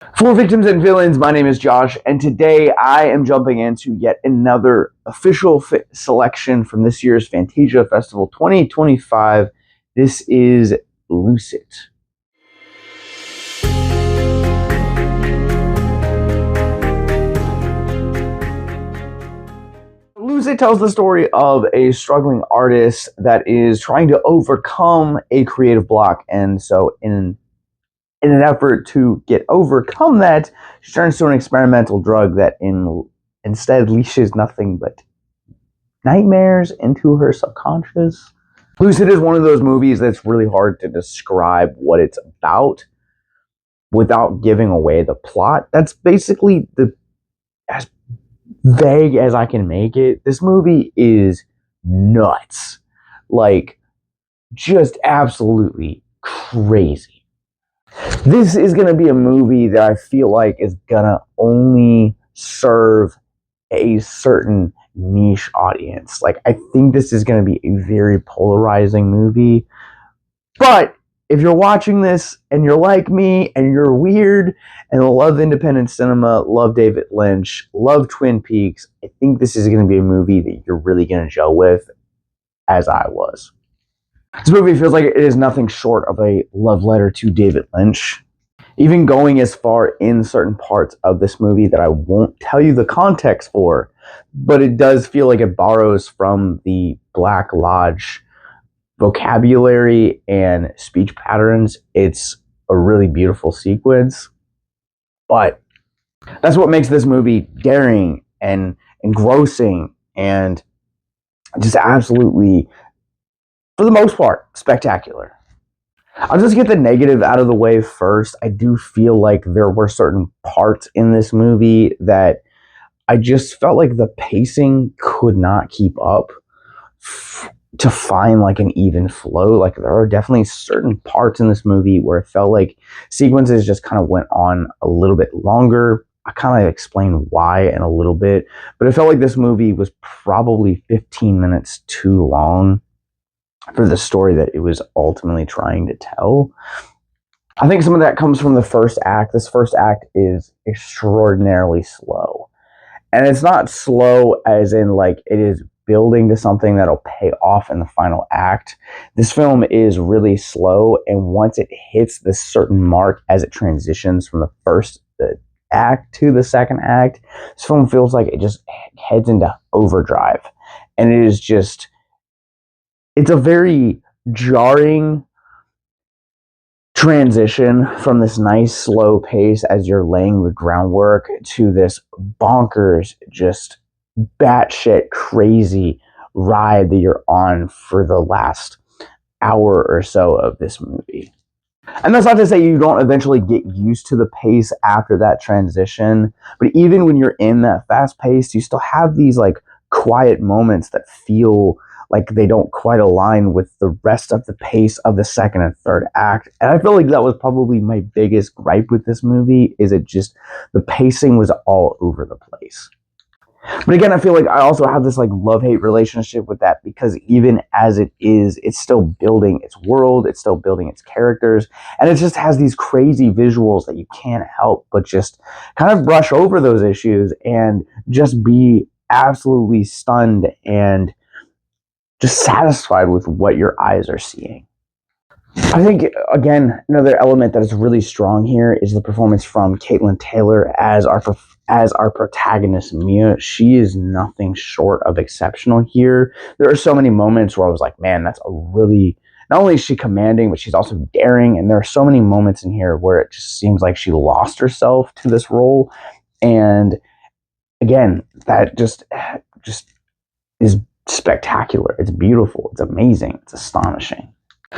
For Victims and Villains, my name is Josh, and today I am jumping into yet another official selection from this year's Fantasia Festival 2025. This is Lucid. Lucid tells the story of a struggling artist that is trying to overcome a creative block, and so in an effort to overcome that, she turns to an experimental drug that instead leashes nothing but nightmares into her subconscious. Lucid is one of those movies that's really hard to describe what it's about without giving away the plot. That's basically as vague as I can make it. This movie is nuts. Like, just absolutely crazy. This is going to be a movie that I feel like is going to only serve a certain niche audience. Like, I think this is going to be a very polarizing movie. But if you're watching this and you're like me and you're weird and love independent cinema, love David Lynch, love Twin Peaks, I think this is going to be a movie that you're really going to gel with, as I was. This movie feels like it is nothing short of a love letter to David Lynch, even going as far in certain parts of this movie that I won't tell you the context for, but it does feel like it borrows from the Black Lodge vocabulary and speech patterns. It's a really beautiful sequence, but that's what makes this movie daring and engrossing and just absolutely, for the most part, spectacular. I'll just get the negative out of the way first. I do feel like there were certain parts in this movie that I just felt like the pacing could not keep up to find like an even flow. Like, there are definitely certain parts in this movie where it felt like sequences just kind of went on a little bit longer. I kind of explain why in a little bit, but it felt like this movie was probably 15 minutes too long for the story that it was ultimately trying to tell. I think some of that comes from the first act. This first act is extraordinarily slow. And it's not slow as in like it is building to something that'll pay off in the final act. This film is really slow, and once it hits this certain mark as it transitions from the act to the second act, this film feels like it just heads into overdrive. And it is just, it's a very jarring transition from this nice slow pace as you're laying the groundwork to this bonkers, just batshit crazy ride that you're on for the last hour or so of this movie. And that's not to say you don't eventually get used to the pace after that transition, but even when you're in that fast pace, you still have these like quiet moments that feel like they don't quite align with the rest of the pace of the second and third act. And I feel like that was probably my biggest gripe with this movie, is it just, the pacing was all over the place. But again, I feel like I also have this like love-hate relationship with that, because even as it is, it's still building its world, it's still building its characters, and it just has these crazy visuals that you can't help but just kind of brush over those issues and just be absolutely stunned and just satisfied with what your eyes are seeing. I think, again, another element that is really strong here is the performance from Acken Taylor as our protagonist, Mia. She is nothing short of exceptional here. There are so many moments where I was like, man, that's a really, not only is she commanding, but she's also daring. And there are so many moments in here where it just seems like she lost herself to this role. And again, that just is spectacular. It's beautiful. It's amazing. It's astonishing.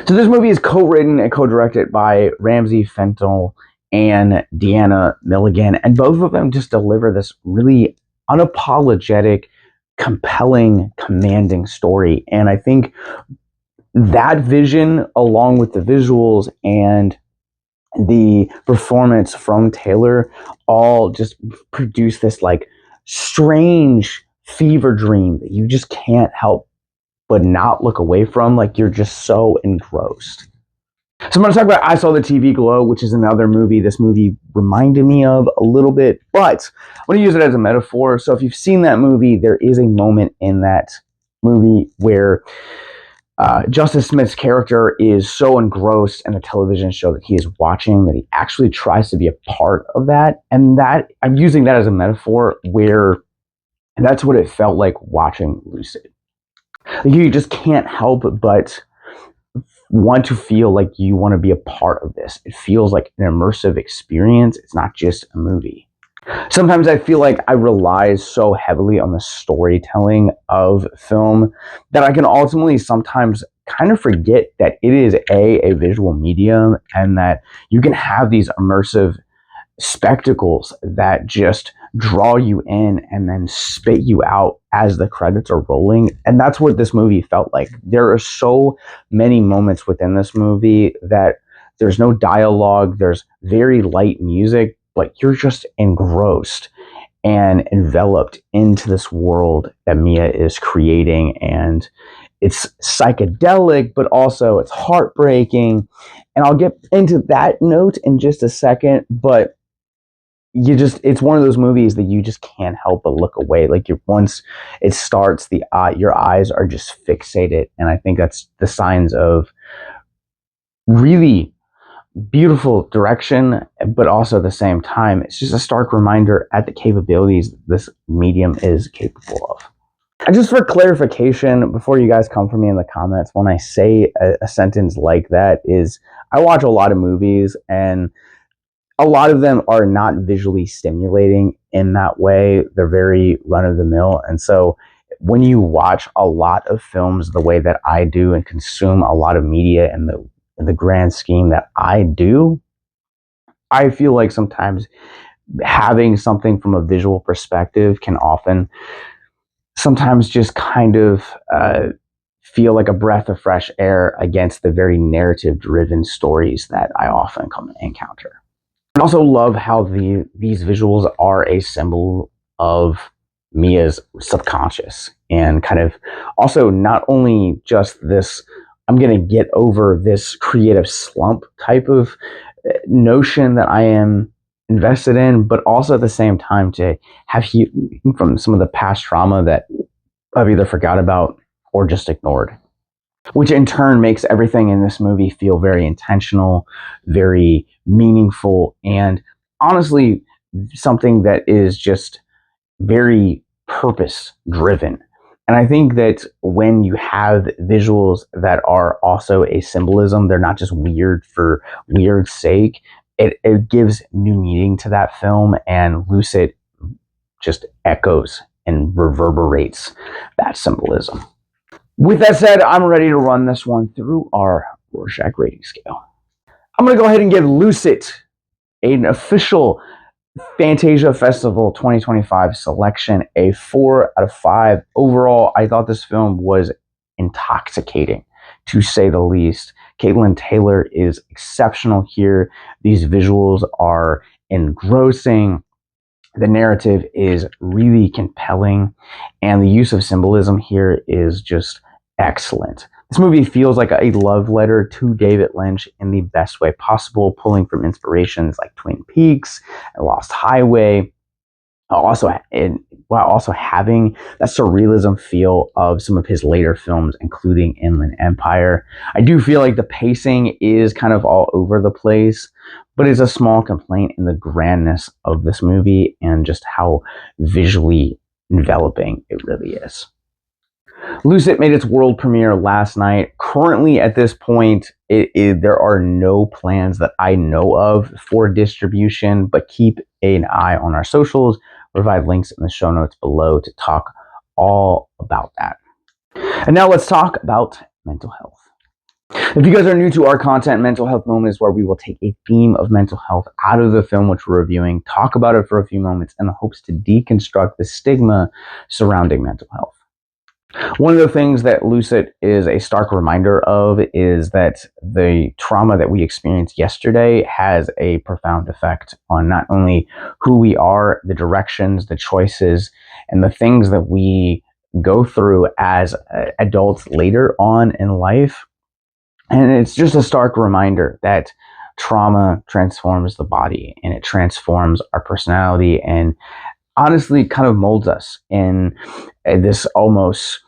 So this movie is co-written and co-directed by Ramsey Fendall and Deanna Milligan, and both of them just deliver this really unapologetic, compelling, commanding story. And I think that vision, along with the visuals and the performance from Taylor, all just produce this like strange fever dream that you just can't help but not look away from. Like, you're just so engrossed. So I'm going to talk about I Saw the TV Glow, which is another movie this movie reminded me of a little bit, but I'm going to use it as a metaphor. So if you've seen that movie, there is a moment in that movie where Justice Smith's character is so engrossed in the television show that he is watching that he actually tries to be a part of that. And that I'm using that as a metaphor where that's what it felt like watching Lucid. You just can't help but want to feel like you want to be a part of this. It feels like an immersive experience. It's not just a movie. Sometimes I feel like I rely so heavily on the storytelling of film that I can ultimately sometimes kind of forget that it is a visual medium and that you can have these immersive spectacles that just draw you in and then spit you out as the credits are rolling. And that's what this movie felt like. There are so many moments within this movie that there's no dialogue, there's very light music, but you're just engrossed and enveloped into this world that Mia is creating. And it's psychedelic, but also it's heartbreaking. And I'll get into that note in just a second, but it's one of those movies that you just can't help but look away. Like once it starts, your eyes are just fixated. And I think that's the signs of really beautiful direction, but also at the same time, it's just a stark reminder at the capabilities this medium is capable of. And just for clarification, before you guys come for me in the comments, when I say a sentence like that is, I watch a lot of movies and a lot of them are not visually stimulating in that way. They're very run of the mill. And so when you watch a lot of films the way that I do and consume a lot of media in the grand scheme that I do, I feel like sometimes having something from a visual perspective can often sometimes just kind of feel like a breath of fresh air against the very narrative driven stories that I often come and encounter. I also love how these visuals are a symbol of Mia's subconscious and kind of also not only just this, I'm going to get over this creative slump type of notion that I am invested in, but also at the same time to have healing from some of the past trauma that I've either forgot about or just ignored, which in turn makes everything in this movie feel very intentional, very meaningful, and honestly, something that is just very purpose driven. And I think that when you have visuals that are also a symbolism, they're not just weird for weird's sake, it gives new meaning to that film, and Lucid just echoes and reverberates that symbolism. With that said, I'm ready to run this one through our Rorschach rating scale. I'm going to go ahead and give Lucid an official Fantasia Festival 2025 selection, a 4 out of 5. Overall, I thought this film was intoxicating, to say the least. Elaine Taylor is exceptional here. These visuals are engrossing. The narrative is really compelling, and the use of symbolism here is just excellent. This movie feels like a love letter to David Lynch in the best way possible, pulling from inspirations like Twin Peaks and Lost Highway, while also having that surrealism feel of some of his later films, including Inland Empire. I do feel like the pacing is kind of all over the place, but it's a small complaint in the grandness of this movie and just how visually enveloping it really is. Lucid made its world premiere last night. Currently, at this point, there are no plans that I know of for distribution, but keep an eye on our socials. We'll provide links in the show notes below to talk all about that. And now let's talk about mental health. If you guys are new to our content, Mental Health Moment is where we will take a theme of mental health out of the film which we're reviewing, talk about it for a few moments in the hopes to deconstruct the stigma surrounding mental health. One of the things that Lucid is a stark reminder of is that the trauma that we experienced yesterday has a profound effect on not only who we are, the directions, the choices, and the things that we go through as adults later on in life, And it's just a stark reminder that trauma transforms the body, and it transforms our personality, and honestly kind of molds us in this almost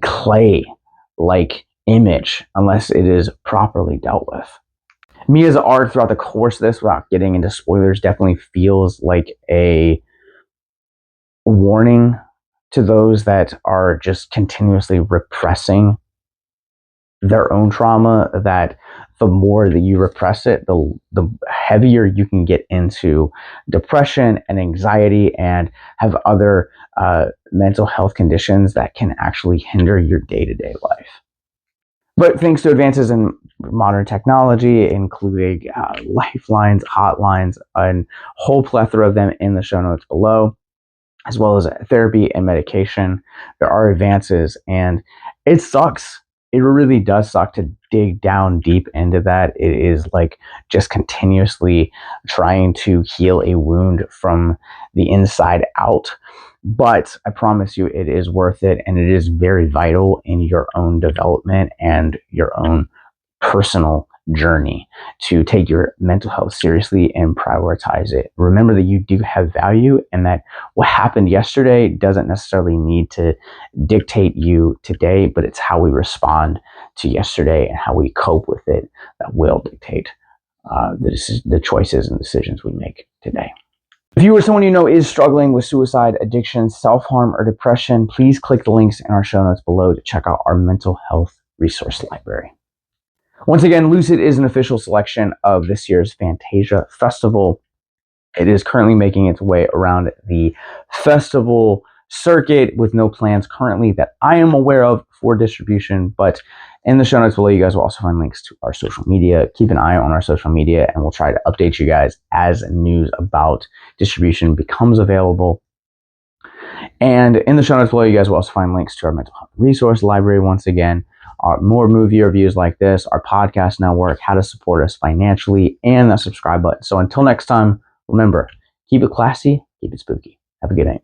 clay-like image unless it is properly dealt with. Mia's arc throughout the course of this, without getting into spoilers, definitely feels like a warning to those that are just continuously repressing their own trauma, that the more that you repress it, the heavier you can get into depression and anxiety and have other mental health conditions that can actually hinder your day-to-day life. But thanks to advances in modern technology, including lifelines, hotlines, a whole plethora of them in the show notes below, as well as therapy and medication, there are advances, and it sucks. It really does suck to dig down deep into that. It is like just continuously trying to heal a wound from the inside out. But I promise you, it is worth it, and it is very vital in your own development and your own personal journey to take your mental health seriously and prioritize it. Remember that you do have value, and that what happened yesterday doesn't necessarily need to dictate you today, but it's how we respond to yesterday and how we cope with it that will dictate the choices and decisions we make today. If you or someone you know is struggling with suicide, addiction, self-harm, or depression, please click the links in our show notes below to check out our mental health resource library. Once again, Lucid is an official selection of this year's Fantasia Festival. It is currently making its way around the festival circuit with no plans currently that I am aware of for distribution, but in the show notes below, you guys will also find links to our social media. Keep an eye on our social media, and we'll try to update you guys as news about distribution becomes available. And in the show notes below, you guys will also find links to our mental health resource library once again, more movie reviews like this, our podcast network, how to support us financially, and the subscribe button. So until next time, remember, keep it classy, keep it spooky. Have a good night.